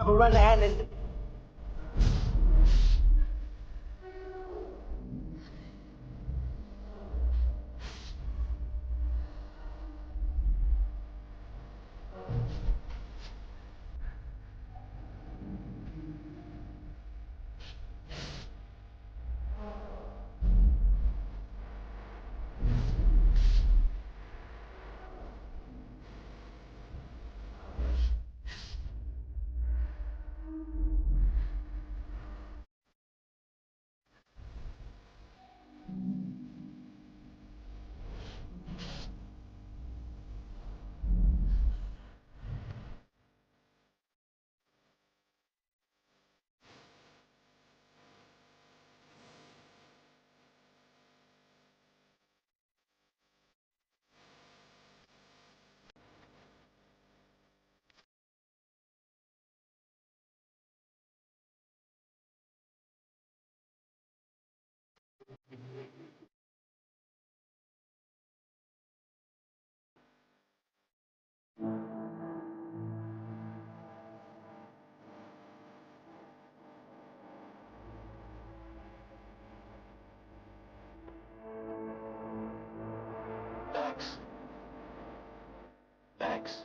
Conan. Max. Max.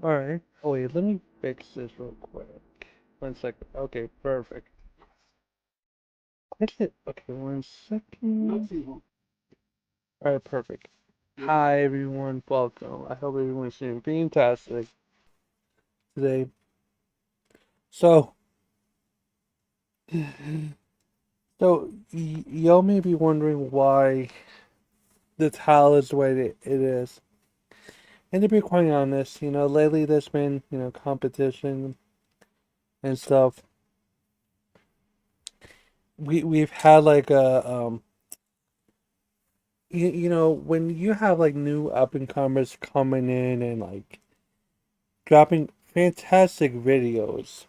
Alright. Oh wait, let me fix this real quick. 1 second. Okay, perfect. Fix it. Okay, 1 second. Alright, perfect. Hi everyone, welcome. I hope everyone's doing fantastic today. So, y'all may be wondering why the tile is the way it is. And to be quite honest, lately there's been, competition and stuff. We've had like when you have like new up and comers coming in and like dropping fantastic videos,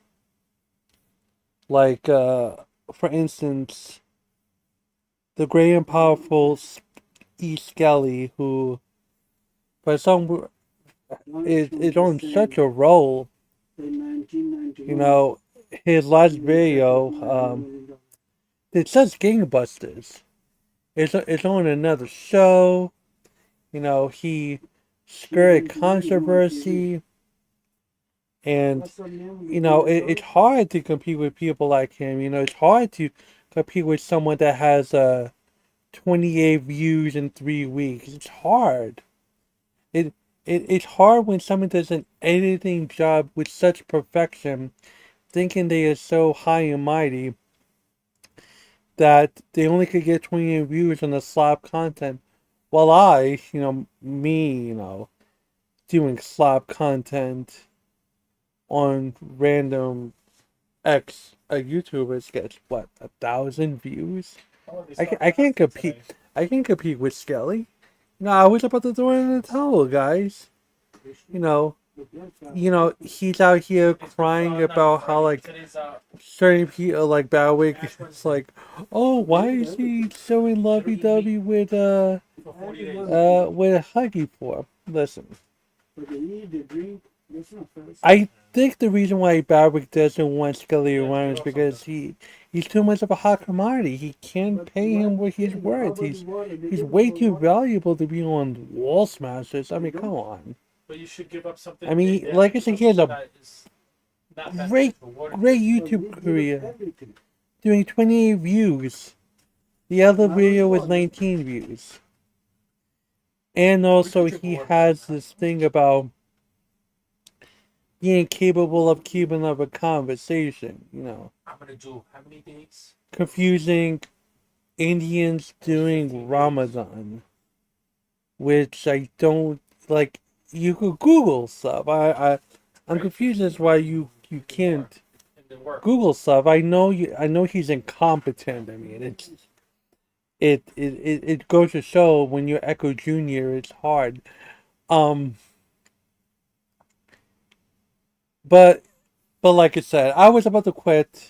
like for instance, the great and powerful E. Skelly, who for some is on such a roll. His last video, It's just gangbusters. It's on another show. You know, he skirted controversy, and you know, it's hard to compete with people like him. You know, it's hard to compete with someone that has 28 views in 3 weeks. It's hard. It, it's hard when someone does an editing job with such perfection, thinking they are so high and mighty that they only could get 28 views on the slop content. While I, me, doing slop content on random YouTubers gets what, 1,000 views? I can't compete. I can't compete with Skelly. No, I was about to throw in the towel, guys. You know, he's out here crying about how like certain people like Bowick is like, oh, why is he showing lovey-dovey with Huggy for? Listen, I think the reason why Bowick doesn't want Scully around is because he's too much of a hot commodity. He can't pay him what he's worth. He's way too valuable to be on Wall Smashers. I mean, come on. But you should give up something. I mean, like I said, he has a great YouTube career, doing 28 views. The other video was 19 views. And also, he has this thing about being capable of keeping up a conversation, I'm gonna do how many dates? confusing Indians doing Ramadan, which I don't like. You could Google stuff. I'm confused as why you can't Google stuff. I know he's incompetent. I mean, it goes to show when you're Echo Junior, it's hard. Um, but like I said, I was about to quit.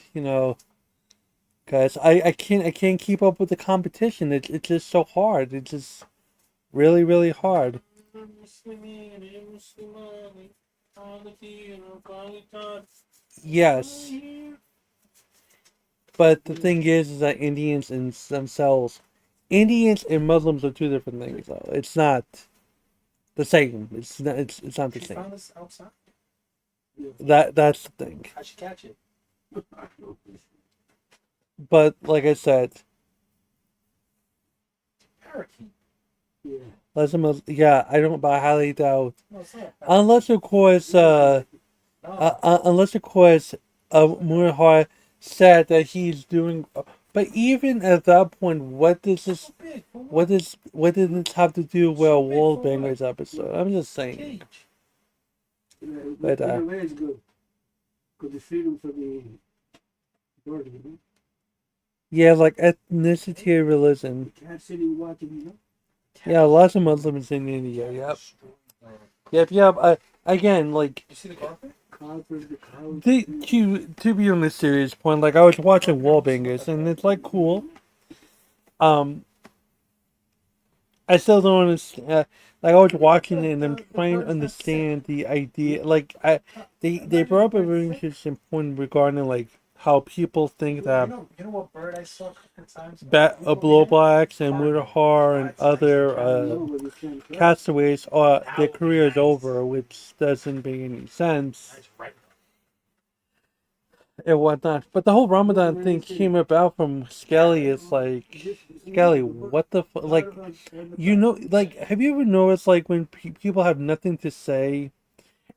Guys, I can't keep up with the competition. It's just so hard. It's just really really hard. Yes, but the thing is that Indians and themselves, Indians and Muslims are two different things. Though it's not the same. It's not the She same. found this outside. That's the thing. How'd she catch it? But like I said, Parakeet. yeah, I don't. But I highly doubt, No, it's not. A parakeet. unless of course, No. Murhar said that he's doing. But even at that point, what does this? So big. For What did this have to do with a So big for Wall what? Bangers episode? I'm just saying. Cage. But Where is good? Because the freedom for the bird, yeah, like ethnicity or religion. The cat sitting watching, Yeah, lots of Muslims in India. Yep. Again, like You see the carpet? Carpet, the couch. to be on a serious point, like I was watching Wallbangers and it's like cool. I still don't understand. Like I was watching it and I'm trying to understand the idea. Like they brought up a very interesting point regarding like how people think that You know what bird I saw a couple of times? Blowblacks and Mudahar and other But you can't try. castaways are their career is over, which doesn't make any sense That's right. and whatnot. But the whole Ramadan thing came about from Skelly. It's like Skelly, what the like? Like, have you ever noticed like when people have nothing to say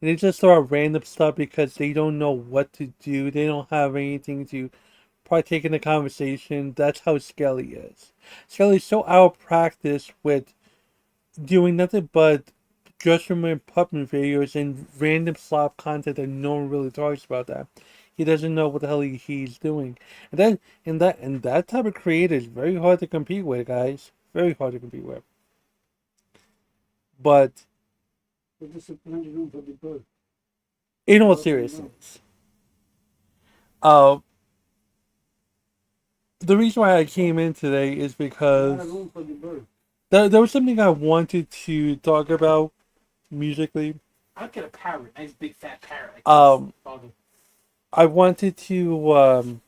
and they just throw out random stuff because they don't know what to do, they don't have anything to partake in the conversation? That's how Skelly is. Skelly's so out of practice with doing nothing but dressing room puppet videos and random slop content that no one really talks about that. He doesn't know what the hell he's doing. And that type of creator is very hard to compete with, guys. Very hard to compete with. But But this is plenty room for the bird. in all seriousness, uh, the reason why I came in today is Not because a room for the bird. there was something I wanted to talk about musically. I'll get a parrot. Nice big fat parrot. I wanted to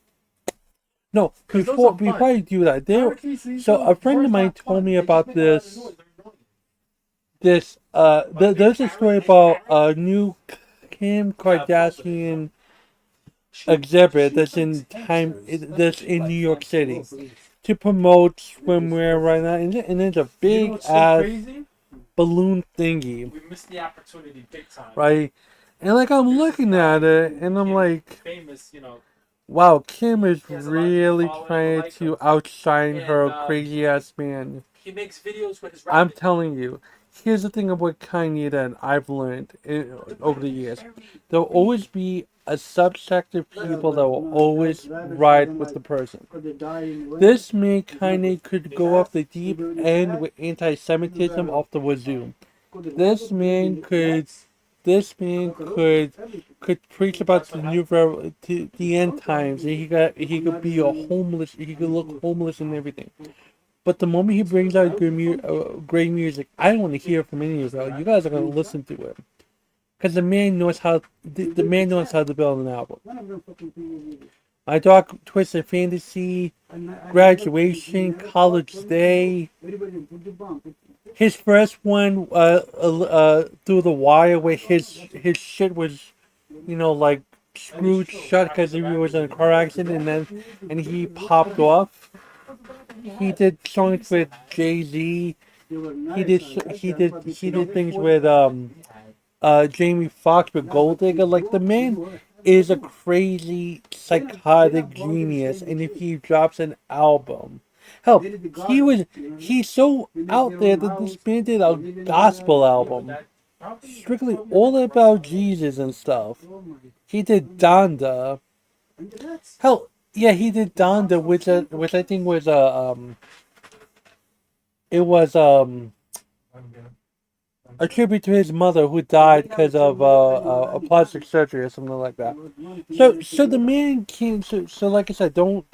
No, 'Cause those before are fun. before I do that, so a friend of mine told me about this. There's a story about a new Kim Kardashian exhibit that's in New York City to promote swimwear right now, and it's a You know big what's so ass crazy? balloon thingy, We missed the opportunity big time. right? And like I'm looking at it, and I'm like, Famous, wow, Kim is He has a lot of really people following trying like to him. outshine her And, crazy ass man. he makes videos with his I'm rabbit. telling you, here's the thing about Kanye that I've learned over the years. There'll always be a subsect of people that will always ride with the person. This man Kanye could go off the deep end with anti-Semitism off the wazoo. This man could could preach about the end times, and he could be a homeless. He could look homeless and everything. But the moment he brings out great music, I don't want to hear from any of y'all. You guys are gonna listen to it, because the man knows how to build an album. My Dark Twisted Fantasy, Graduation, College Day. His first one, Through the Wire, where his shit was, like screwed shut because he was in a car accident, and he popped off. He did songs with Jay-Z. He did things with Jamie Foxx with Gold Digger. Like, the man is a crazy psychotic genius, and if he drops an album, hell, he's so out there that this man did a gospel album, strictly all about Jesus and stuff. He did Donda. Hell, yeah, he did Donda, which I think was it was a tribute to his mother who died because of a plastic surgery or something like that. So the man came. So like I said, don't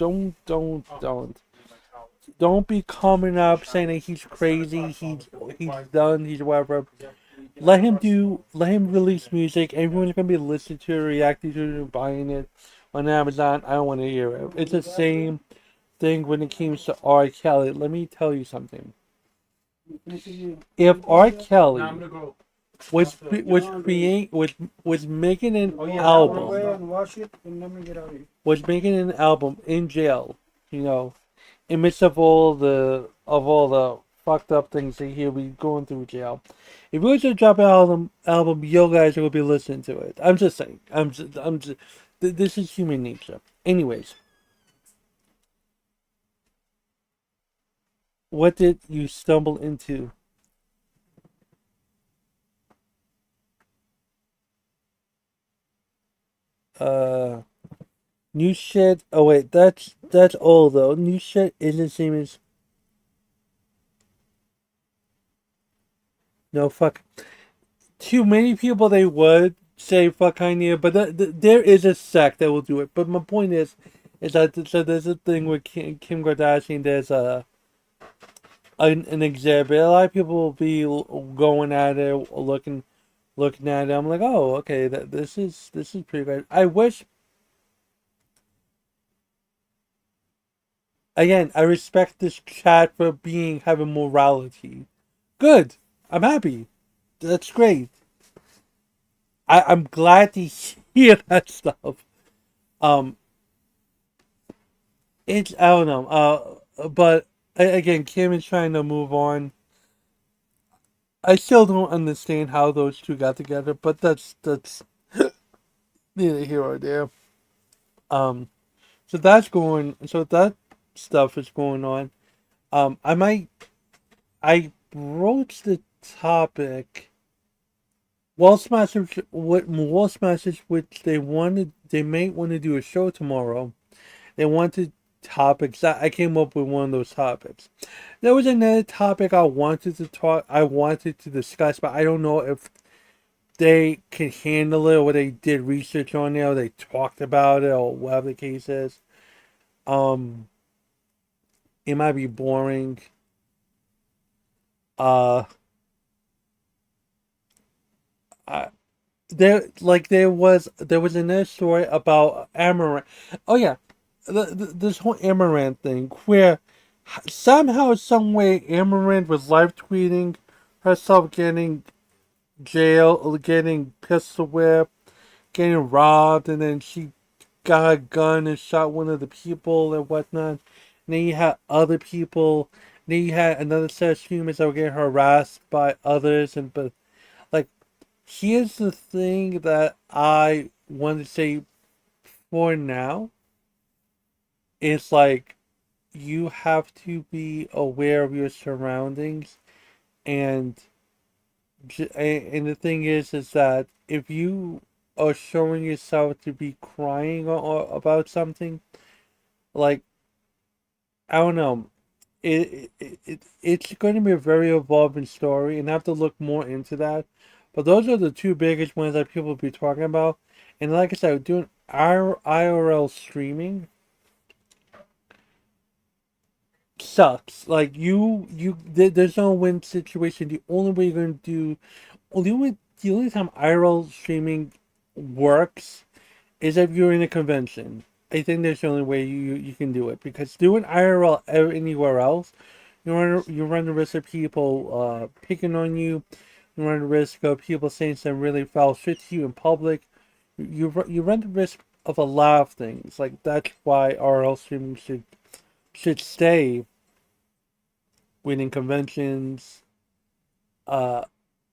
be coming up saying that he's crazy. He's done. He's whatever. Let him release music. Everyone's gonna be listening to it, reacting to it, buying it on Amazon. I don't want to hear it. It's the same thing when it comes to R. Kelly. Let me tell you something. If R. Kelly was making an album, was making an album in jail, in midst of all the fucked up things that he'll be going through jail. If he was to drop an album, you guys will be listening to it. I'm just saying. This is human nature. Anyways, what did you stumble into? New shit. Oh wait, that's old though. New shit isn't the same as. No, fuck. Too many people they would say fuck Kanye, but there is a sect that will do it. But my point is that so there's a thing with Kim Kardashian. There's an exhibit. A lot of people will be going at it, looking at it. I'm like, oh, okay, this is pretty good. I wish. Again, I respect this chat for having morality. Good. I'm happy. That's great. I'm glad to hear that stuff. Um, I don't know. But again, Kim is trying to move on. I still don't understand how those two got together, but that's neither here or there. Um, so that stuff is going on. I broached the topic. Wall Smashers, which they may want to do a show tomorrow. They wanted topics. I came up with one of those topics. There was another topic I wanted to discuss, but I don't know if they can handle it, or they did research on it, or they talked about it, or whatever the case is. It might be boring. Uh, I, there was another story about Amaranth. Oh yeah, this whole Amaranth thing, where somehow, some way, Amaranth was live tweeting herself getting getting pistol whipped, getting robbed, and then she got a gun and shot one of the people and whatnot. And then you had other people. Then you had another set of streamers that were getting harassed by others, and but like, here's the thing that I want to say for now. It's like, you have to be aware of your surroundings, and and the thing is that if you are showing yourself to be crying or about something, like, I don't know, it's going to be a very evolving story, and I have to look more into that. But those are the two biggest ones that people will be talking about. And like I said, doing IRL streaming sucks. Like, there's no win situation. The only way you're gonna do, the only time IRL streaming works is if you're in a convention. I think that's the only way you can do it, because doing IRL anywhere else, you run the risk of people picking on you. You run the risk of people saying some really foul shit to you in public. You run the risk of a lot of things. Like, that's why IRL streaming should stay within conventions, uh,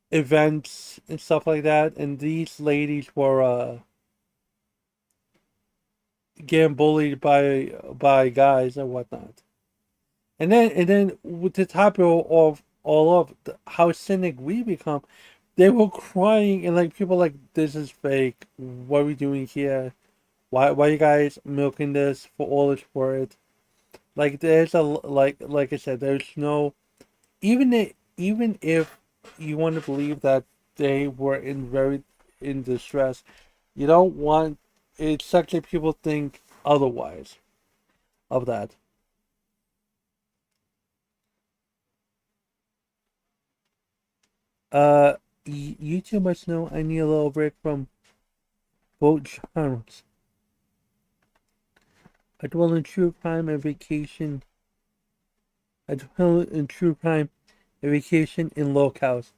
events and stuff like that. And these ladies were getting bullied by guys and whatnot. And then with the top of all of how cynic we become, they were crying, and like, people like, this is fake. What are we doing here? Why are you guys milking this for all it's worth? Like, there's like I said, there's no, even if you want to believe that they were in distress, you don't want, it's such that people think otherwise of that. Uh, you two must know I need a little break from both genres. I dwell in true crime and vacation. I dwell in true crime and vacation in locales.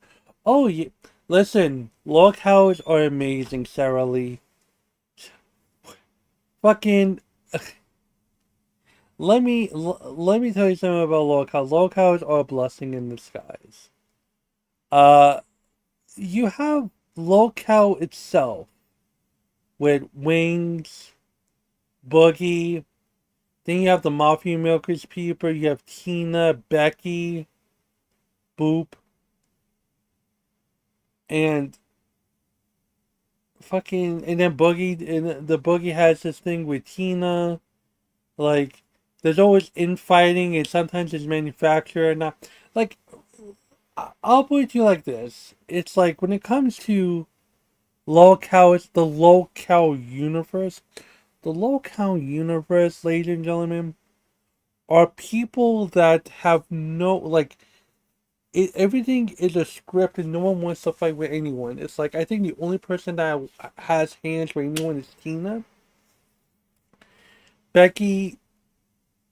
Oh, yeah. Listen, locales are amazing, Sarah Lee. Fucking, let me tell you something about locales. Locales are a blessing in disguise. Uh, you have locale itself with Wings, Boogie. Then you have the Mafia Milkers people. You have Tina, Becky, Boop, and fucking, and then Boogie. And the Boogie has this thing with Tina. Like, there's always infighting, and sometimes it's manufactured. Not like, I'll put it to you like this. It's like, when it comes to locale, it's the locale universe. The locale universe, ladies and gentlemen, are people that have no, like, everything is a script, and no one wants to fight with anyone. It's like, I think the only person that has hands for anyone is Tina. Becky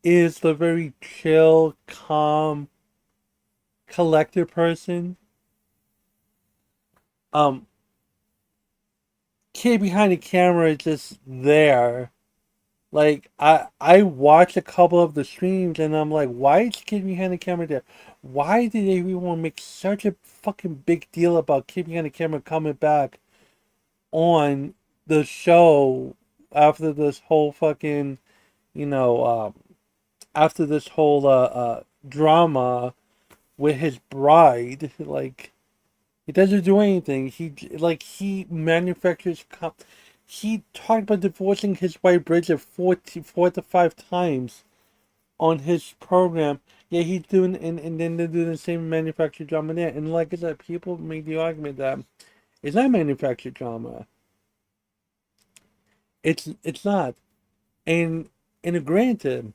is the very chill, calm, collected person. Um, Kid behind the camera is just there. Like, I watched a couple of the streams, and I'm like, why is Kid behind the camera there? Why did everyone make such a fucking big deal about Kid behind the camera coming back on the show after this whole fucking, you know, after this whole drama with his bride? Like, he doesn't do anything. He manufactures. He talked about divorcing his wife Bridget 4 to 5 times on his program. Yeah, he's doing, and then they're doing the same manufactured drama there. And like I said, people make the argument that it's not manufactured drama. It's not. And granted,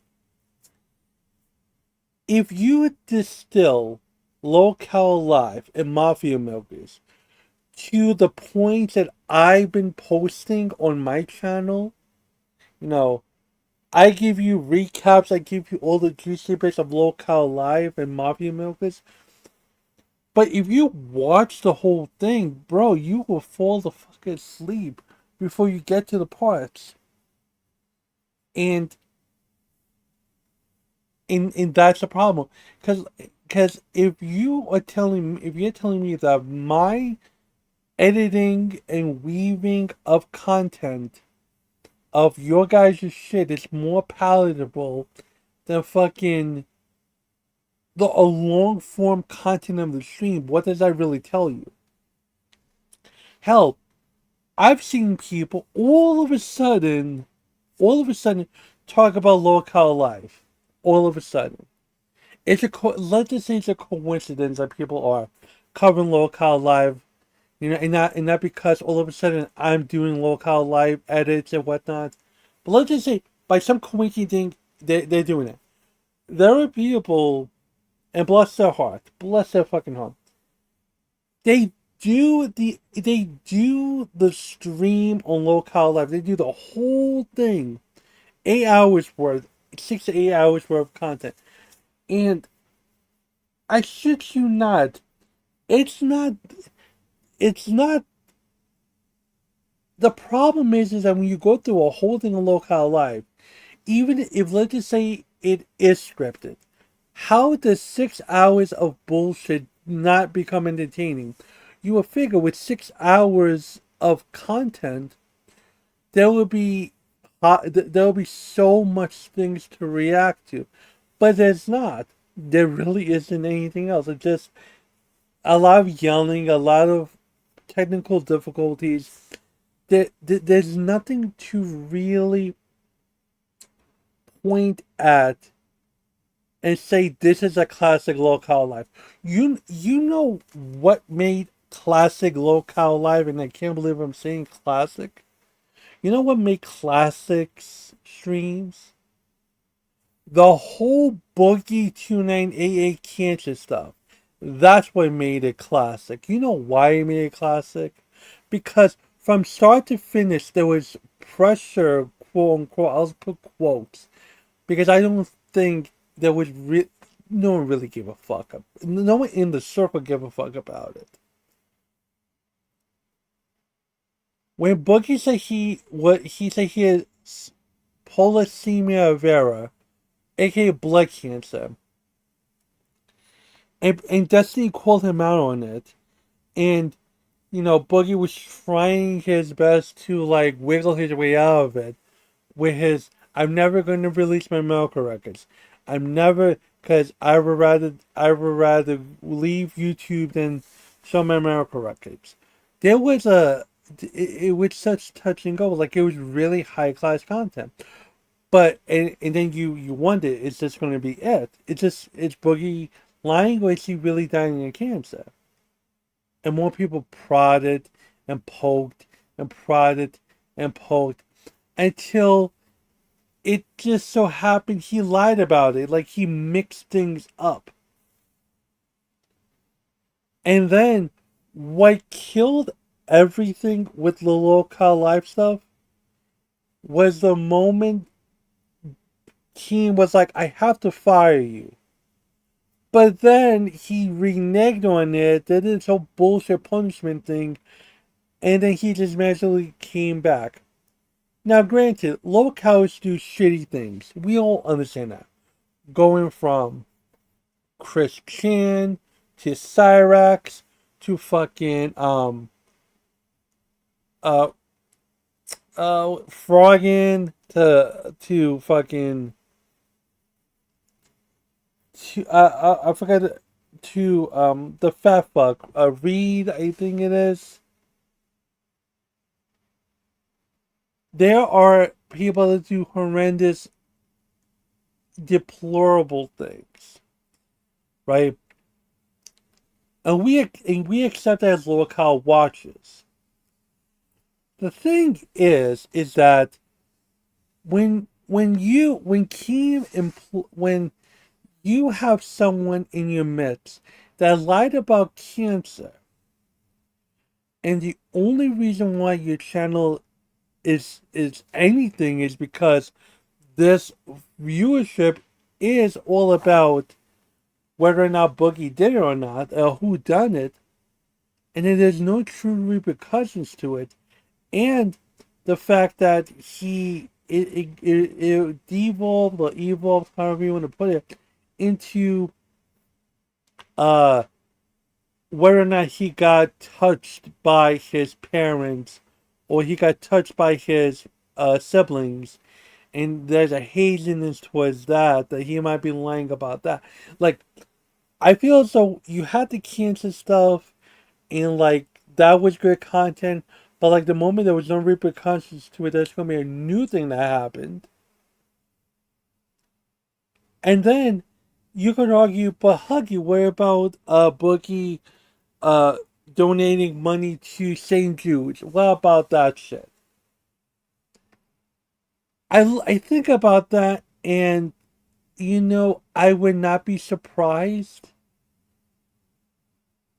if you distill Locale Live and Mafia Milkers to the points that I've been posting on my channel, you know, I give you recaps. I give you all the juicy bits of Local Live and Mafia Milkers. But if you watch the whole thing, bro, you will fall the fuck asleep before you get to the parts. And and that's the problem. Cause if you're telling me that my editing and weaving of content of your guys' shit is more palatable than fucking the a long form content of the stream, what does that really tell you? Hell, I've seen people all of a sudden, talk about Local Life. All of a sudden, let's just say it's a coincidence that people are covering Local Live, and not because all of a sudden I'm doing Local Live edits and whatnot. But let's just say by some coincidence thing, they're doing it. There are people, and bless their fucking heart. They they do the stream on Local Live. They do the whole thing, 8 hours worth, 6 to 8 hours worth of content, and I shit you not, it's not. It's not. The problem is that when you go through a whole thing on Local Live, even if let's just say it is scripted, how does 6 hours of bullshit not become entertaining? You would figure with 6 hours of content, there will be there will be so much things to react to, but there's not. There really isn't anything else. It's just a lot of yelling, a lot of technical difficulties. There's nothing to really point at and say this is a classic Local Live. You know what made classic Local Live, and I can't believe I'm saying classic. You know what made classics streams? The whole Boogie 2988 cancer stuff. That's what made it classic. You know why it made it classic? Because from start to finish, there was pressure, quote unquote. I'll put quotes because I don't think there was no one really gave a fuck. No one in the circle gave a fuck about it. When Boogie said he said he had polycythemia vera, aka blood cancer, and Destiny called him out on it, and Boogie was trying his best to like wiggle his way out of it with his I'm never going to release my medical records. I'm never because I would rather leave YouTube than show my medical records. There was it was such touch and go, like it was really high class content. But and then you wonder, is this going to be it? It's Boogie lying, or is he really dying of cancer? And more people prodded and poked and prodded and poked until it just so happened he lied about it. Like he mixed things up. And then what killed everything with the Local Live stuff was the moment Keem was like, I have to fire you. But then he reneged on it, did this whole bullshit punishment thing, and then he just magically came back. Now, granted, locals do shitty things. We all understand that. Going from Chris Chan to Cyrax to fucking Froggen to fucking I forgot to the fat fuck Reed, I think it is. There are people that do horrendous, deplorable things, right? And we accept that as local watchers. The thing is that when you have someone in your midst that lied about cancer, and the only reason why your channel is anything is because this viewership is all about whether or not Boogie did it or not, who done it, and then there's no true repercussions to it, and the fact that it devolved or evolved, however you want to put it, into whether or not he got touched by his parents or he got touched by his siblings, and there's a haziness towards that he might be lying about that. Like, I feel as though you had to cancel stuff, and like that was good content, but like the moment there was no repercussions to it, there's gonna be a new thing that happened. And then you could argue, but Huggy, what about Boogie uh donating money to St. Jude's? What about that shit? I think about that, and I would not be surprised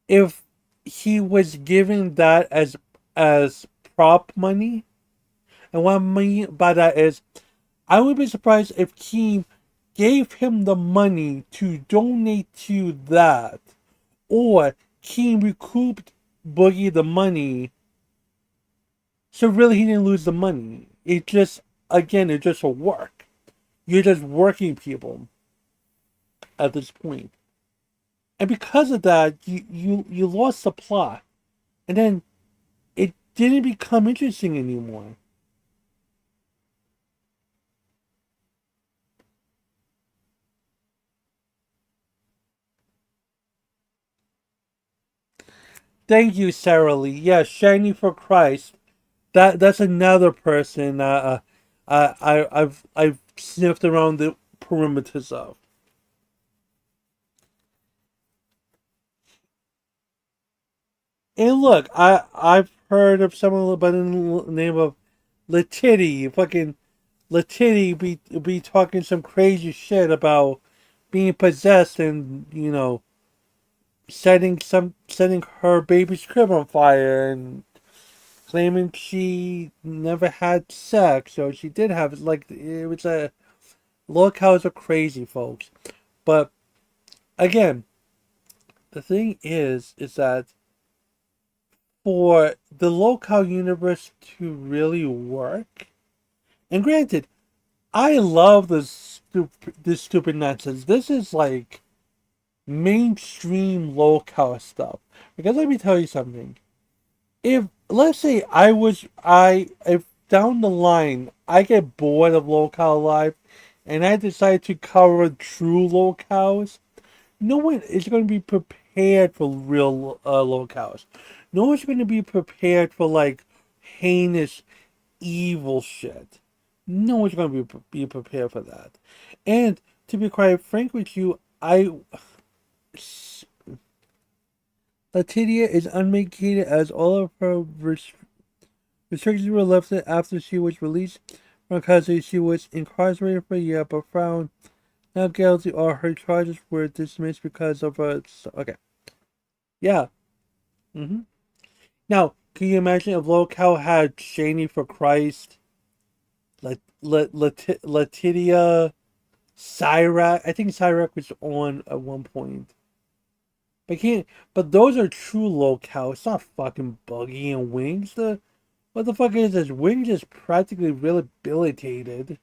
if he was giving that as prop money. And what I mean by that is, I would be surprised if Keem gave him the money to donate to that, or Keem recouped Boogie the money, so really he didn't lose the money. It just, again, it's just a work. You're just working people at this point. And because of that, you lost the plot. And then it didn't become interesting anymore. Thank you, Sarah Lee. Yeah, Shiny for Christ. That's another person I've sniffed around the perimeters of. And look, I've heard of someone by the name of Letitty, fucking Letitty be talking some crazy shit about being possessed and setting her baby's crib on fire and claiming she never had sex, or she did have it. Like, it was a locals are crazy, folks. But again, the thing is that for the local universe to really work, and granted, I love this stupid nonsense. This is like mainstream local stuff. Because let me tell you something. If let's say if down the line I get bored of local life and I decide to cover true locales, no one is going to be prepared for real locales. No one's going to be prepared for like heinous evil shit. No one's going to be prepared for that. And to be quite frank with you, Latitia is unmedicated as all of her restrictions were lifted after she was released from custody. She was incarcerated for a year but found not guilty, or her charges were dismissed because of her. Okay. Yeah. Now, can you imagine if Locale had Shani for Christ, Latitia, Cyrac? I think Cyrac was on at one point. But those are true locale. It's not fucking Buggy and Wings. What the fuck is this? Wings is practically rehabilitated.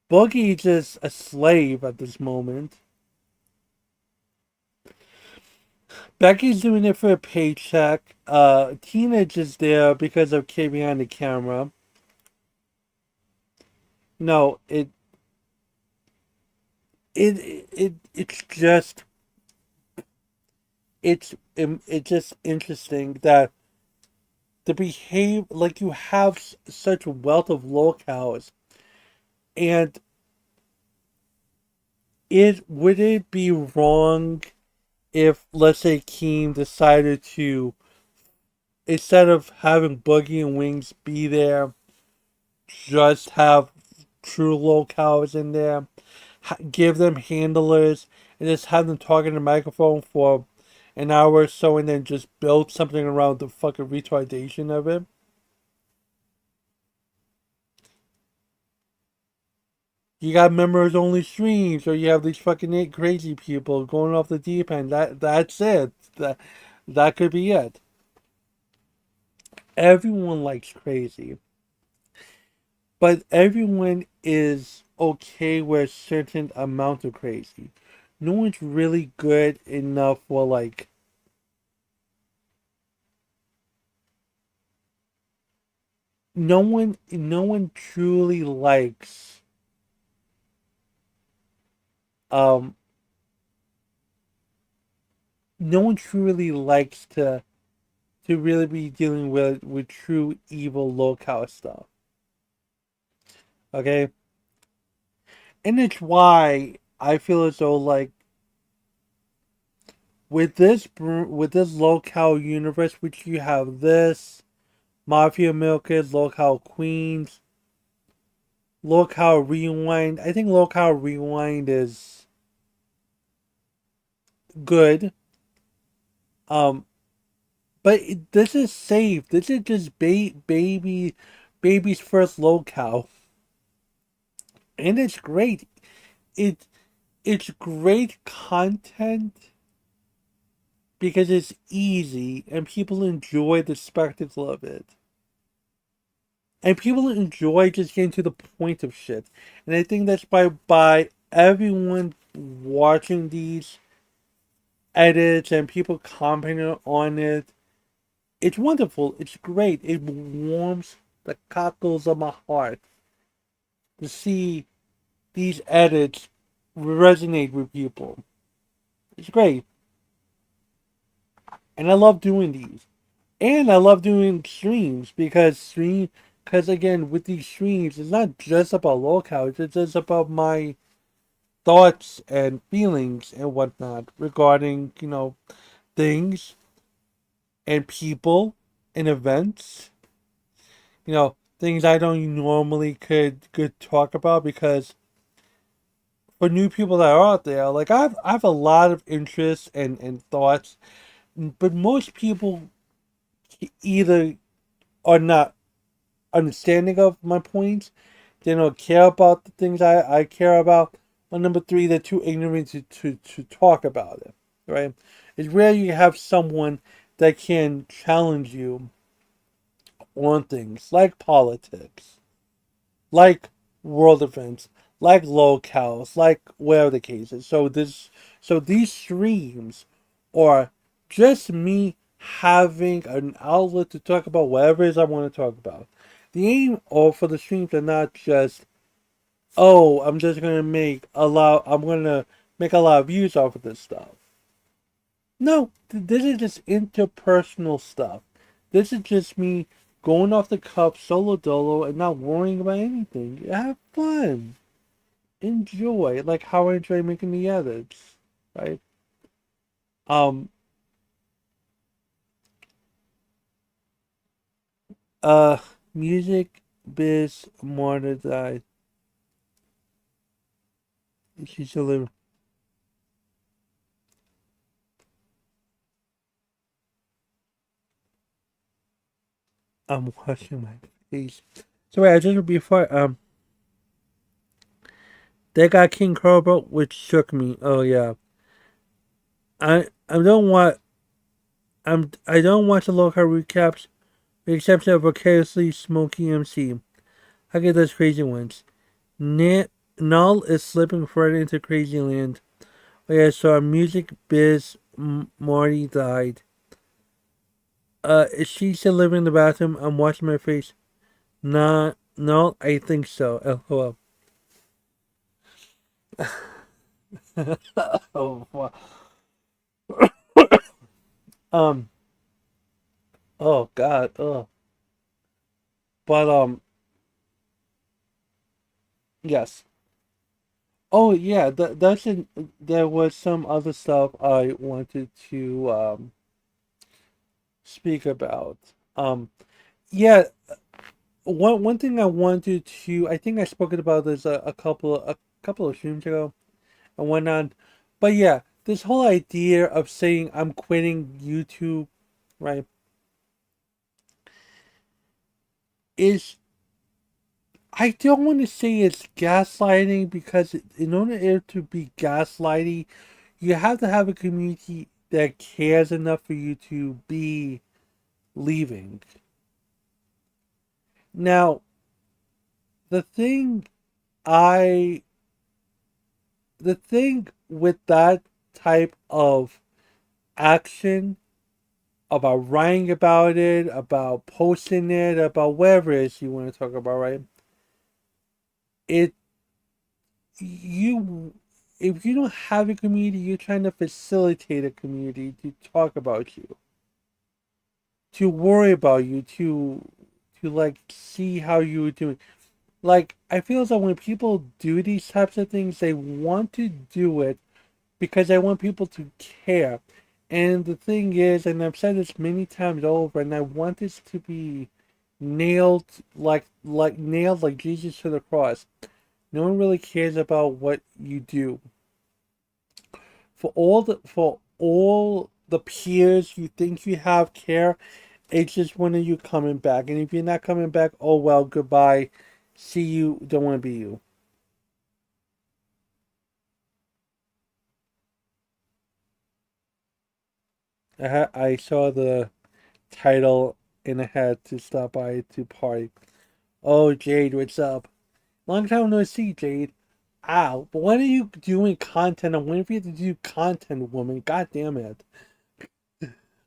Buggy just a slave at this moment. Becky's doing it for a paycheck. Teenage is there because of Kid behind the camera. No, it's just it's just interesting that the behave like you have such a wealth of locales, and would it be wrong if, let's say, Keem decided to, instead of having Boogie and Wings be there, just have true locales in there, give them handlers, and just have them talk in the microphone for an hour or so, and then just build something around the fucking retardation of it? You got members only streams, or you have these fucking eight crazy people going off the deep end. That's it. That could be it. Everyone likes crazy, but everyone is okay with a certain amount of crazy. No one's really good enough for like. No one truly likes um no one truly likes to really be dealing with true evil locale stuff. Okay? And it's why I feel as though like with this locale universe, which you have this Mafia Milkers, Locale Queens, Locale Rewind. I think Locale Rewind is good. Um, but this is safe. This is just baby's first locale, and it's great. It it's great content because it's easy and people enjoy the spectacle of it. And people enjoy just getting to the point of shit. And I think that's by everyone watching these edits and people commenting on it. It's wonderful. It's great. It warms the cockles of my heart to see these edits resonate with people. It's great. And I love doing these. And I love doing streams because again with these streams it's not just about locales, it's just about my thoughts and feelings and whatnot regarding, things and people and events. Things I don't normally could talk about because for new people that are out there, like I have a lot of interests and thoughts, but most people either are not understanding of my points. They don't care about the things I care about. Or number three, they're too ignorant to talk about it. Right? It's rare you have someone that can challenge you on things like politics, like world events, like locales, like whatever the case is. So these streams are just me having an outlet to talk about whatever it is I want to talk about. The aim or for the streams are not just, oh, I'm gonna make a lot of views off of this stuff. No, this is just interpersonal stuff. This is just me going off the cuff solo dolo and not worrying about anything. Have fun. Enjoy. Like how I enjoy making the edits. Right? Um uh Music Biz Marta died. She's still living. I'm washing my face. So wait, I just before they got King Cobra, which shook me. Oh yeah. I don't want I don't watch the local recaps with the exception of Vicariously Smoky MC. I get those crazy ones. Null is slipping further into crazy land. Oh yeah, so our music biz Marty died. Is she still living in the bathroom? I'm washing my face. Nah, no, I think so. LOL. Oh, wow. Um, oh God, but yes. Oh yeah, there was some other stuff I wanted to speak about. Yeah, one thing I wanted to, I think I spoke about this a couple of streams ago and whatnot, but yeah, this whole idea of saying I'm quitting YouTube, right, is I don't want to say it's gaslighting because in order for it to be gaslighting, you have to have a community that cares enough for you to be leaving. Now, the thing I the thing with that type of action, about writing about it, about posting it, about whatever it is you want to talk about, right? It you if you don't have a community, you're trying to facilitate a community to talk about you, to worry about you, to like see how you're doing. Like I feel as though when people do these types of things, they want to do it because they want people to care. And the thing is, and I've said this many times over, and I want this to be nailed nailed like Jesus to the cross. No one really cares about what you do. For all the peers you think you have care, it's just one of you coming back. And if you're not coming back, oh well, goodbye. See you, don't want to be you. I saw the title and I had to stop by to party. Oh, Jade, what's up? Long time no see, Jade. Ow, but when are you doing content? I'm waiting for you to do content, woman. God damn it.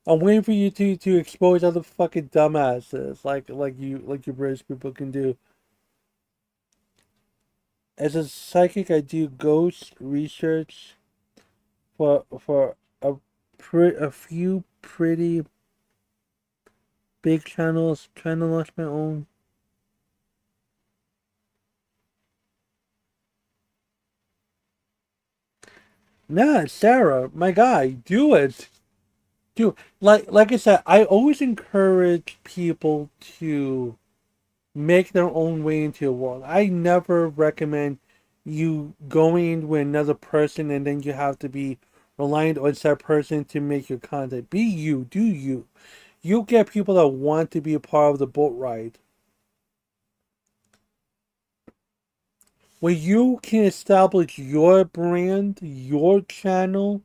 I'm waiting for you to expose other fucking dumbasses like you British people can do. As a psychic, I do ghost research for a few pretty big channels. Trying to launch my own. Nah, Sarah, my guy, do it. Do like I said, I always encourage people to make their own way into the world. I never recommend you going with another person and then you have to be reliant on that person to make your content. Be you, do you. You'll get people that want to be a part of the boat ride. When you can establish your brand, your channel,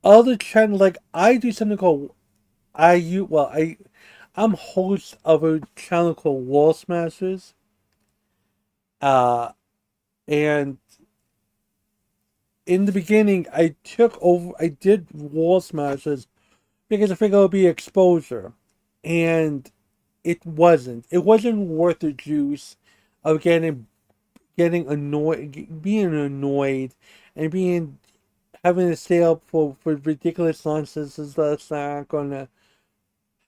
other channel like I do something called I'm host of a channel called Wall Smashers. Uh and in the beginning I did Wall Smashers because I figured it would be exposure. And it wasn't. It wasn't worth the juice of getting annoyed, being annoyed, and being having to stay up for ridiculous nonsense that's not gonna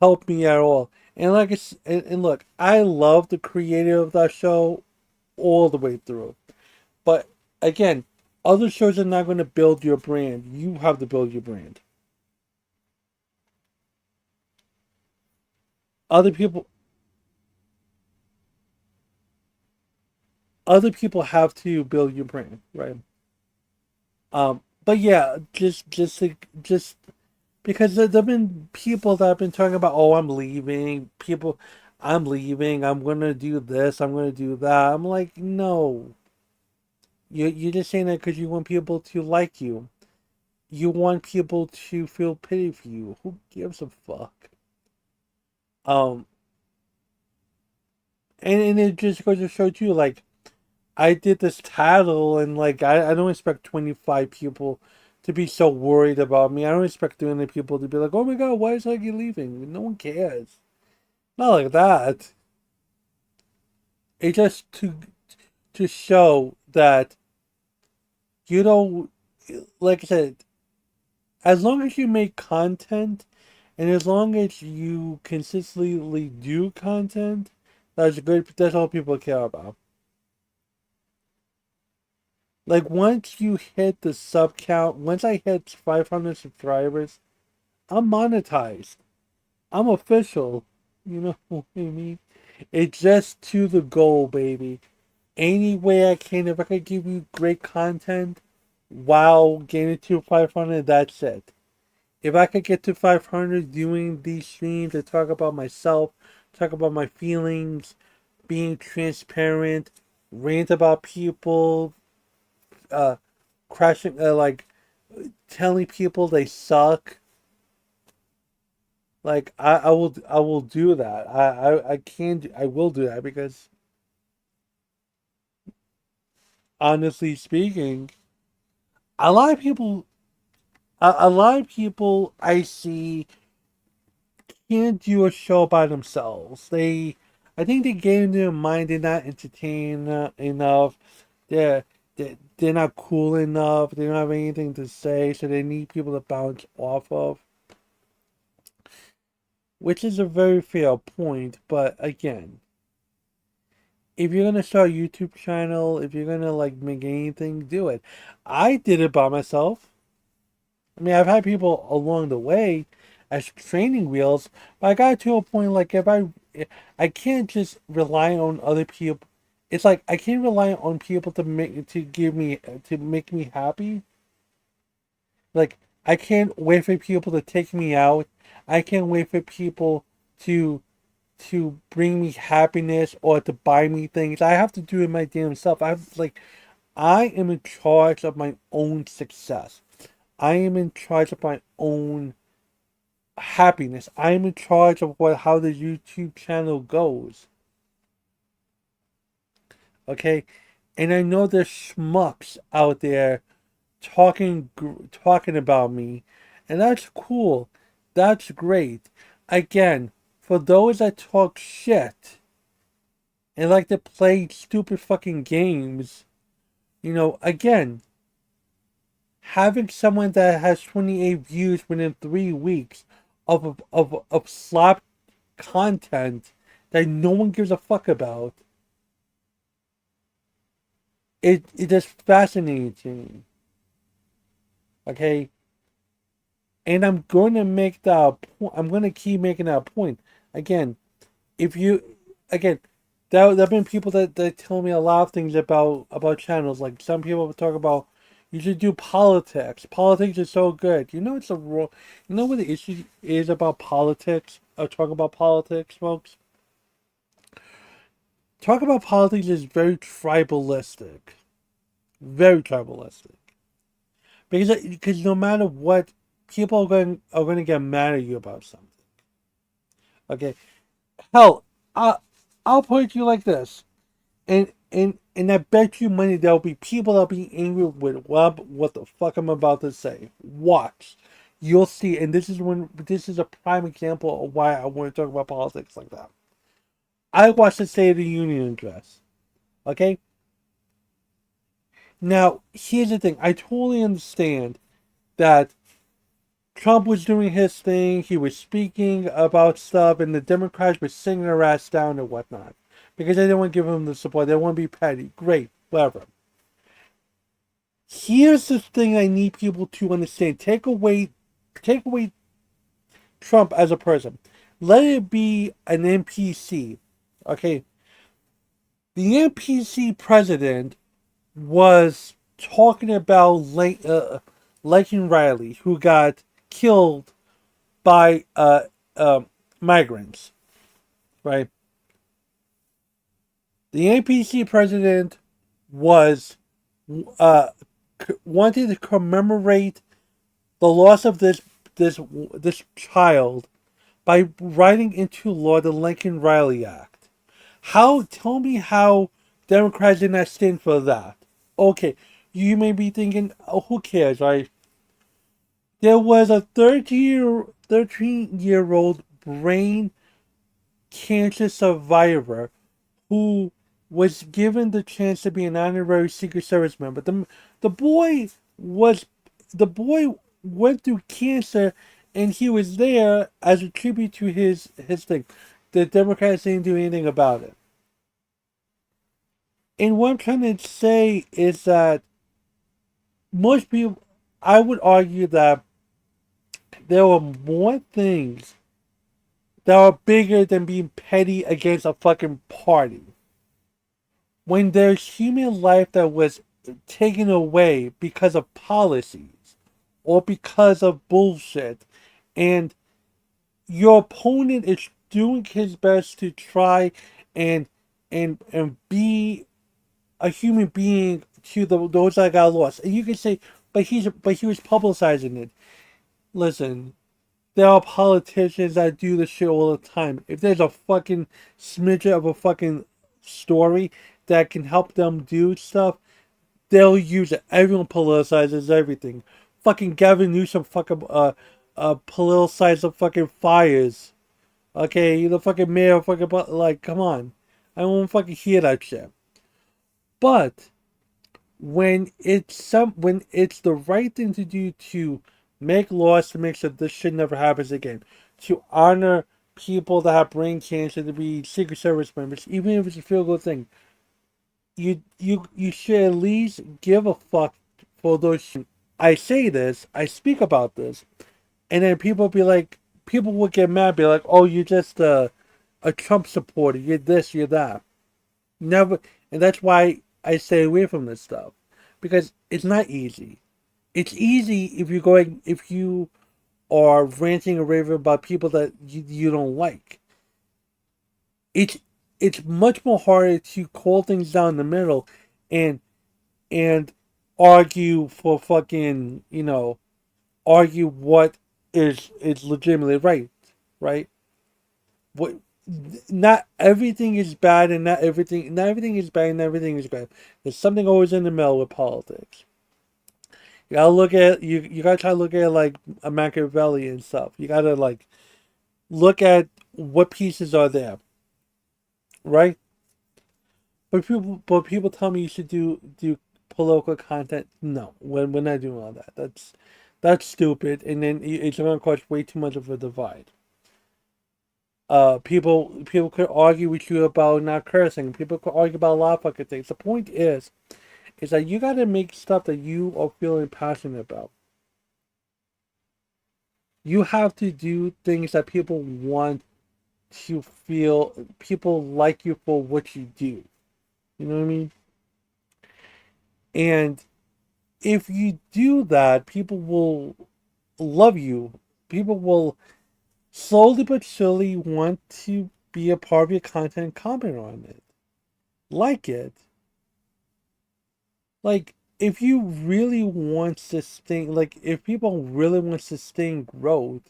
help me at all. And and look, I love the creator of that show all the way through. But again, other shows are not going to build your brand. You have to build your brand. Other people, other people have to build your brand, right? But yeah, just because there've been people that have been talking about, oh, I'm leaving. People, I'm leaving. I'm gonna do this. I'm gonna do that. I'm like, no. You're just saying that because you want people to like you. You want people to feel pity for you. Who gives a fuck? Um, and it just goes to show too, like I did this title, and like I don't expect 25 people to be so worried about me. I don't expect 20 people to be like, oh my god, why is Huggy leaving? No one cares. Not like that. It's just to show that you don't, like I said, as long as you make content and as long as you consistently do content, that's good. That's all people care about. Like once you hit the sub count, once I hit 500 subscribers, I'm monetized. I'm official. You know what I mean? It's just to the goal, baby. Any way I can, if I could give you great content while getting to 500, that's it. If I could get to 500 doing these streams to talk about myself, talk about my feelings, being transparent, rant about people, crashing, like telling people they suck. Like I will do that. I can I will do that because honestly speaking, a lot of people, a lot of people I see can't do a show by themselves. I think they get in their mind they're not entertained enough. They're, they're not cool enough. They don't have anything to say, so they need people to bounce off of. Which is a very fair point, but again, if you're gonna start a YouTube channel, if you're gonna like make anything, do it. I did it by myself. I mean, I've had people along the way as training wheels, but I got to a point like I can't just rely on other people. It's like I can't rely on people to make me happy. Like I can't wait for people to take me out. I can't wait for people to bring me happiness or to buy me things. I have to do it my damn self. I am in charge of my own success. I am in charge of my own happiness. I am in charge of how the YouTube channel goes. Okay? And I know there's schmucks out there talking about me, and that's cool. That's great. Again, for those that talk shit and like to play stupid fucking games, again, having someone that has 28 views within 3 weeks of slap content that no one gives a fuck about, it just fascinates me. Okay? And I'm going to make that point. I'm going to keep making that point. Again, if you, again, there have been people that tell me a lot of things about channels. Like some people talk about you should do politics. Politics is so good. It's a wrong. You know what the issue is about politics? Or talk about politics, folks. Talk about politics is very tribalistic. Very tribalistic. Because no matter what, people are going to get mad at you about something. Okay, hell, I'll put it to you like this, and I bet you money there'll be people that'll be angry with what the fuck I'm about to say. Watch, you'll see, and this is a prime example of why I want to talk about politics like that. I watched the State of the Union address. Okay. Now here's the thing. I totally understand that Trump was doing his thing. He was speaking about stuff, and the Democrats were singing their ass down and whatnot because they didn't want to give him the support. They want to be petty. Great, whatever. Here's the thing I need people to understand. Take away Trump as a person. Let it be an NPC. Okay. The NPC president was talking about Lincoln Riley, who got killed by migrants, right? The NPC president was wanted to commemorate the loss of this child by writing into law the Lincoln Riley Act. Tell me how Democrats did not stand for that. Okay, you may be thinking, oh, who cares, right? There was a 13-year-old brain cancer survivor who was given the chance to be an honorary Secret Service member. The boy went through cancer, and he was there as a tribute to his thing. The Democrats didn't do anything about it. And what I'm trying to say is that most people, I would argue that there are more things that are bigger than being petty against a fucking party. When there's human life that was taken away because of policies or because of bullshit, and your opponent is doing his best to try and and be a human being to those that got lost. And you can say, but he was publicizing it. Listen, there are politicians that do this shit all the time. If there's a fucking smidget of a fucking story that can help them do stuff, they'll use it. Everyone politicizes everything. Fucking Gavin Newsom fucking politicized the fucking fires. Okay, the fucking mayor fucking like, come on. I won't fucking hear that shit. But when it's the right thing to do to make laws to make sure this shit never happens again, to honor people that have brain cancer to be Secret Service members, even if it's a feel good thing, you should at least give a fuck for those. I say this, I speak about this, and then people would get mad, be like, "Oh, you're just a Trump supporter. You're this, you're that." Never, and that's why I stay away from this stuff, because it's not easy. It's easy if you are ranting or raving about people that you don't like. It's it's much more harder to call things down the middle, and and argue for fucking argue what is legitimately right. What, not everything is bad, and not everything is bad, and everything is good. There's something always in the middle with politics. You gotta try to look at it like a Machiavelli and stuff. You gotta like look at what pieces are there, right? But people tell me you should do political content. No, we're not doing all that. That's stupid, and then it's gonna cause way too much of a divide. People could argue with you about not cursing. People could argue about a lot of fucking things. The point is that you gotta make stuff that you are feeling passionate about. You have to do things that people want to feel. People like you for what you do. You know what I mean? And if you do that, people will love you. People will slowly but surely want to be a part of your content, comment on it, like it. Like, if you really want if people really want sustained growth,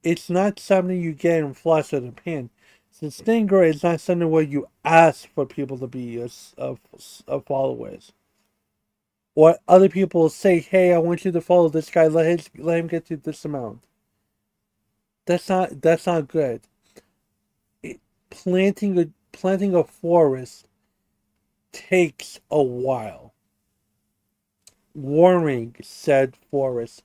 it's not something you get in flash of the pan. Sustained growth is not something where you ask for people to be your followers. Or other people say, "Hey, I want you to follow this guy. Let him get to this amount." That's not good. Planting a forest takes a while. Watering said forest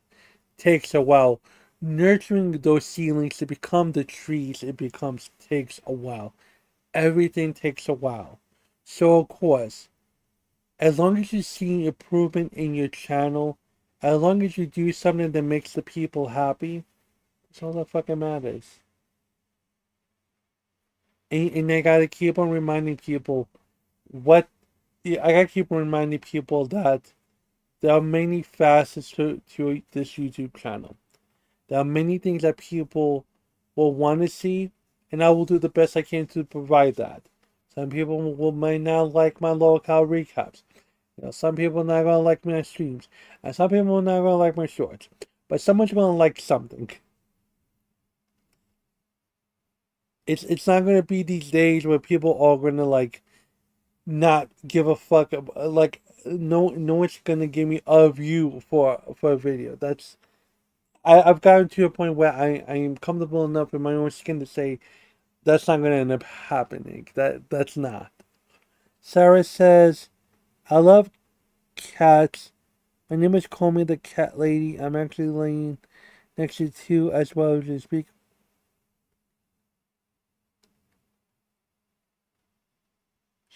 takes a while. Nurturing those seedlings to become the trees takes a while. Everything takes a while. So of course, as long as you see improvement in your channel, as long as you do something that makes the people happy, that's all that fucking matters. And I gotta keep on reminding people what I gotta keep on reminding people that there are many facets to this YouTube channel. There are many things that people will want to see, and I will do the best I can to provide that. Some people might not like my low cal recaps. Some people are not gonna like my streams, and some people are not gonna like my shorts. But someone's gonna like something. It's not gonna be these days where people are gonna like not give a fuck. Like no one's gonna give me a view for a video. I've gotten to a point where I am comfortable enough in my own skin to say that's not gonna end up happening. That's not. Sarah says, "I love cats. My name is Call Me the Cat Lady. I'm actually laying next to two as well as you speak."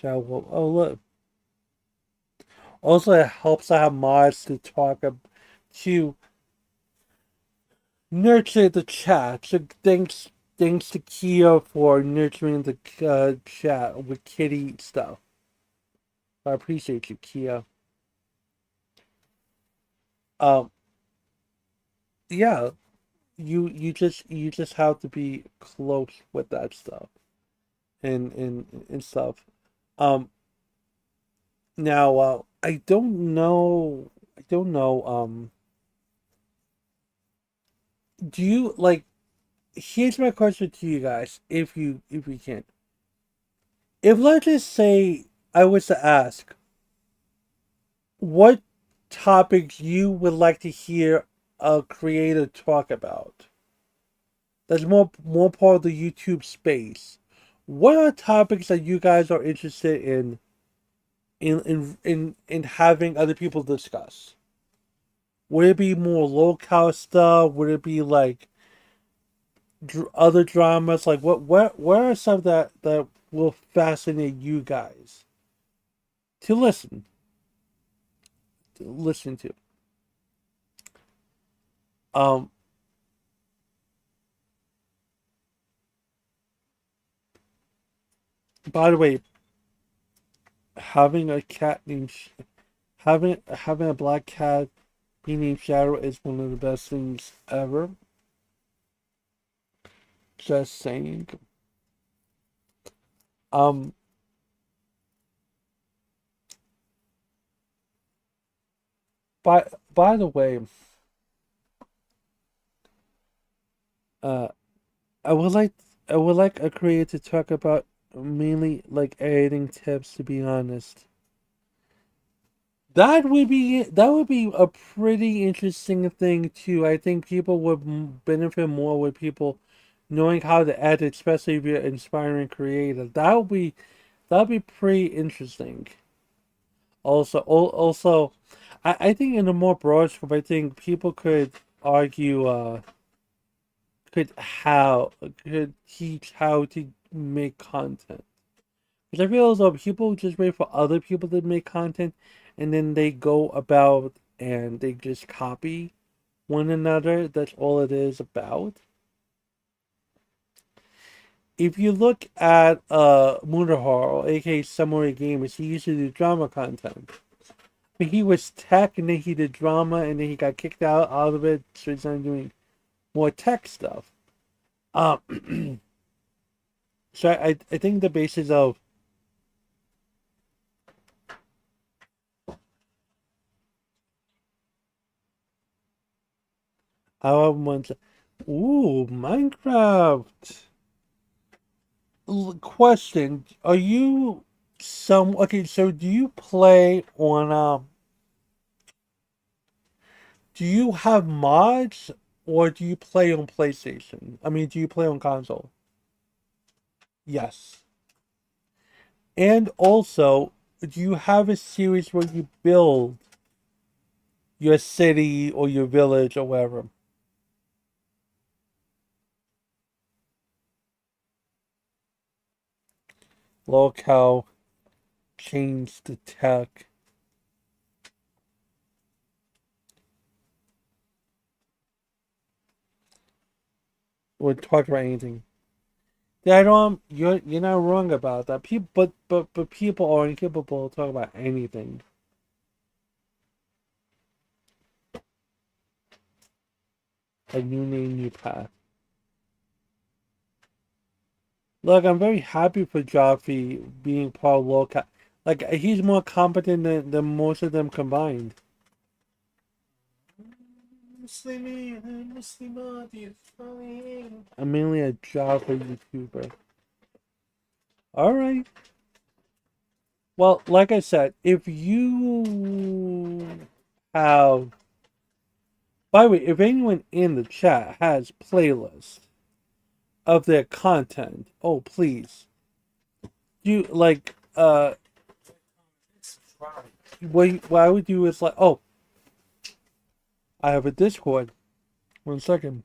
Oh look. Also, it helps I have mods to nurture the chat. So thanks to Kia for nurturing the chat with kitty stuff. I appreciate you, Kia. Um, yeah, you just have to be close with that stuff and stuff. Um, Now, I don't know. Do you like? Here's my question to you guys, if you can. If let's just say I was to ask, what topics you would like to hear a creator talk about? That's more part of the YouTube space. What are topics that you guys are interested in having other people discuss? Would it be more local stuff? Would it be like other dramas? Like what are some that will fascinate you guys to listen to? Um, by the way, having a cat named having a black cat being named Shadow is one of the best things ever. Just saying. Um, by the way, uh, I would like I would like a creator to talk about mainly like editing tips. To be honest, that would be a pretty interesting thing too. I think people would benefit more with people knowing how to edit, especially if you're an inspiring creator. That would be pretty interesting. Also, I think in a more broad scope, I think people could argue, could teach how to make content. Because I feel as though people just wait for other people to make content, and then they go about and they just copy one another. That's all it is about. If you look at Mundaharo, aka Samurai Gamers, he used to do drama content. But he was tech, and then he did drama, and then he got kicked out of it, so he's not doing more tech stuff. Um, so I think the basis of our ones, ooh, Minecraft. Question: Are you some okay? So do you play on Do you have mods or do you play on PlayStation? I mean, do you play on console? Yes. And also, do you have a series where you build your city or your village or whatever? Locale, change the tech. Or talk about anything. Yeah, I don't. You're not wrong about that. People, but people are incapable of talking about anything. A new name, new path. Look, I'm very happy for Joffrey being part of local. Like he's more competent than most of them combined. I'm mainly a Joffrey YouTuber. All right. Well, like I said, if you have, by the way, if anyone in the chat has playlists of their content, oh please, you like what I would do is like, oh, I have a Discord. 1 second.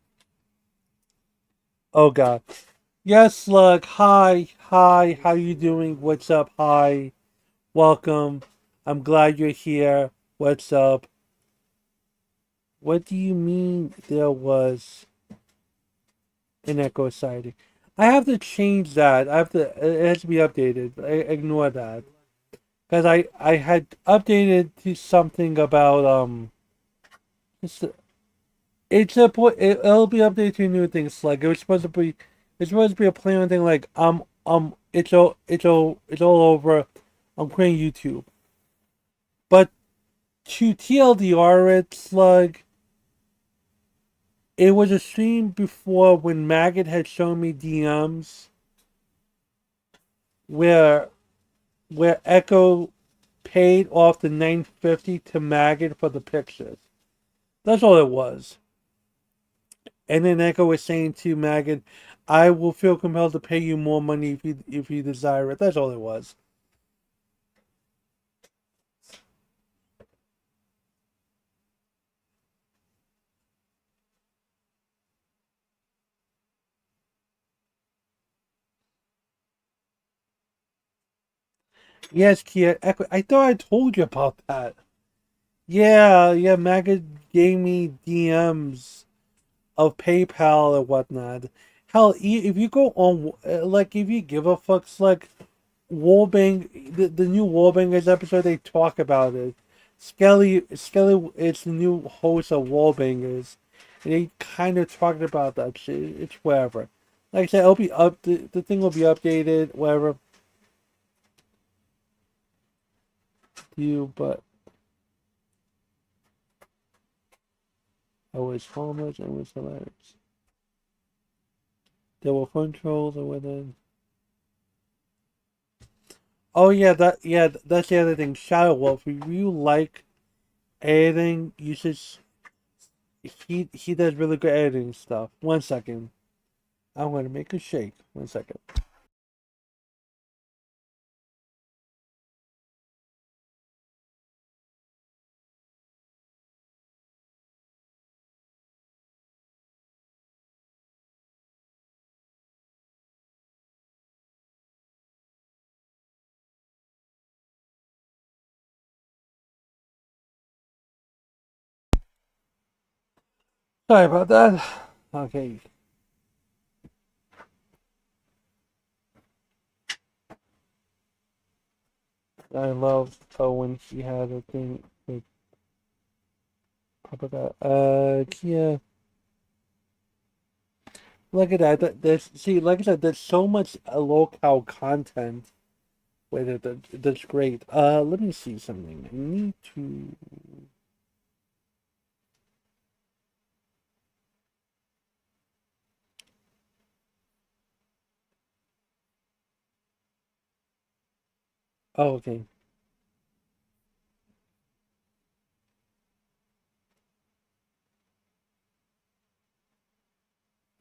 Oh God. Yes, look. Hi, hi. How you doing? What's up? Hi. Welcome. I'm glad you're here. What's up? What do you mean there was an echo sighting? I have to change that. I have to. It has to be updated. Ignore that because I had updated to something about it's It'll be updated to new things. Like it's supposed to be a plain thing. Like it's all over. I'm quitting YouTube. But to TLDR it, Slug, it was a stream before when Maggot had shown me DMs where Echo paid off the $950 to Maggot for the pictures. That's all it was. And then Echo was saying to Maggot, "I will feel compelled to pay you more money if you desire it." That's all it was. Yes, Kia. Echo, I thought I told you about that. Yeah. Maggot gave me DMs of PayPal and whatnot. Hell, if you go on, like, if you give a fuck's, like, Warbang, the new Warbangers episode, they talk about it. Skelly is the new host of Warbangers. And they kind of talked about that shit. It's whatever. Like I said, it'll be the thing will be updated, whatever. But I was homeless and was hilarious. There were fun trolls and within. Oh yeah, that's the other thing. Shadow Wolf, if you like editing, you should. He does really good editing stuff. 1 second, I'm gonna make a shake. 1 second. Sorry about that. Okay. I love when she had a thing with Paprika. Yeah. Look at that. Like I said, there's so much local content with it that's great. Let me see something. I need to. Oh, okay.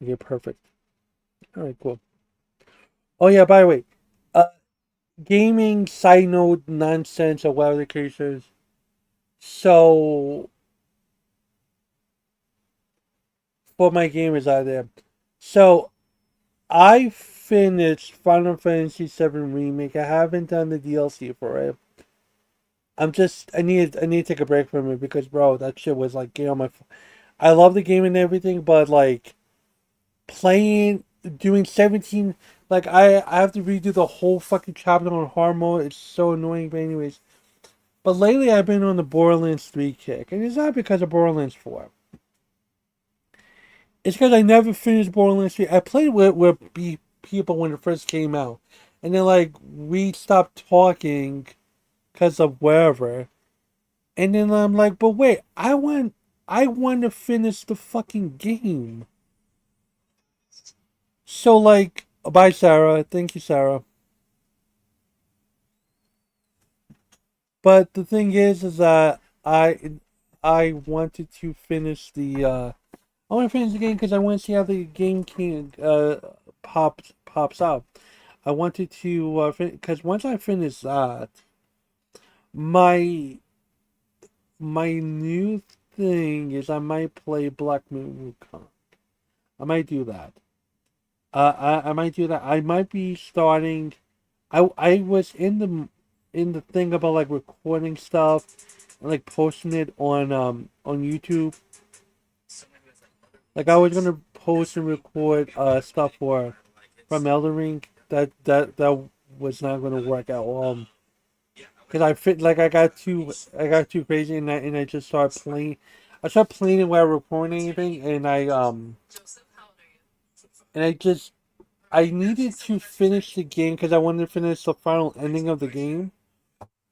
Okay, perfect. All right, cool. Oh yeah, by the way, uh, gaming side note nonsense or whatever the case is. So for my gamers out there, so I finished Final Fantasy VII Remake. I haven't done the DLC for it. I need to take a break from it because bro, that shit was like get on my. I love the game and everything, but like playing doing 17 like I have to redo the whole fucking chapter on hard mode. It's so annoying, but anyways. But lately I've been on the Borderlands 3 kick, and it's not because of Borderlands 4. It's because I never finished Borderlands 3. I played with people when it first came out, and then like we stopped talking because of wherever, and then I'm like, but wait, I want to finish the fucking game. So like, bye Sarah, thank you Sarah. But the thing is that I wanted to finish I want to finish the game because I want to see how the game can pops out. I wanted to because once I finish that, my my new thing is I might play Black Moon Wukong. I might do that. I might do that. I might be starting. I was in the thing about like recording stuff, and, like posting it on YouTube. Like I was gonna post and record stuff from Elden Ring. That was not gonna work at all. Cause I got too crazy and I just started playing. I started playing it without recording anything, and I needed to finish the game because I wanted to finish the final ending of the game.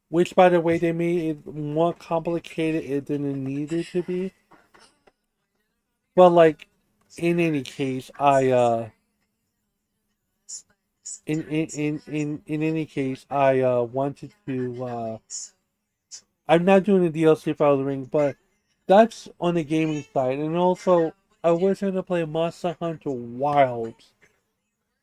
Which, by the way, they made it more complicated than it needed to be. But like, in any case, in any case, I wanted to I'm not doing the DLC for Elden Ring, but that's on the gaming side, and also I was going to play Monster Hunter Wilds,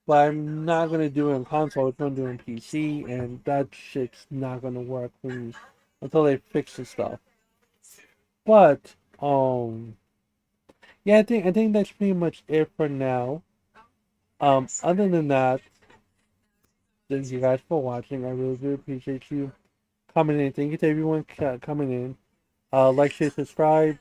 but I'm not gonna do it on console. It's gonna do it on PC, and that shit's not gonna work for me until they fix the stuff. But yeah, I think that's pretty much it for now. Other than that, thank you guys for watching. I really do appreciate you coming in. Thank you to everyone coming in. Like, share, subscribe.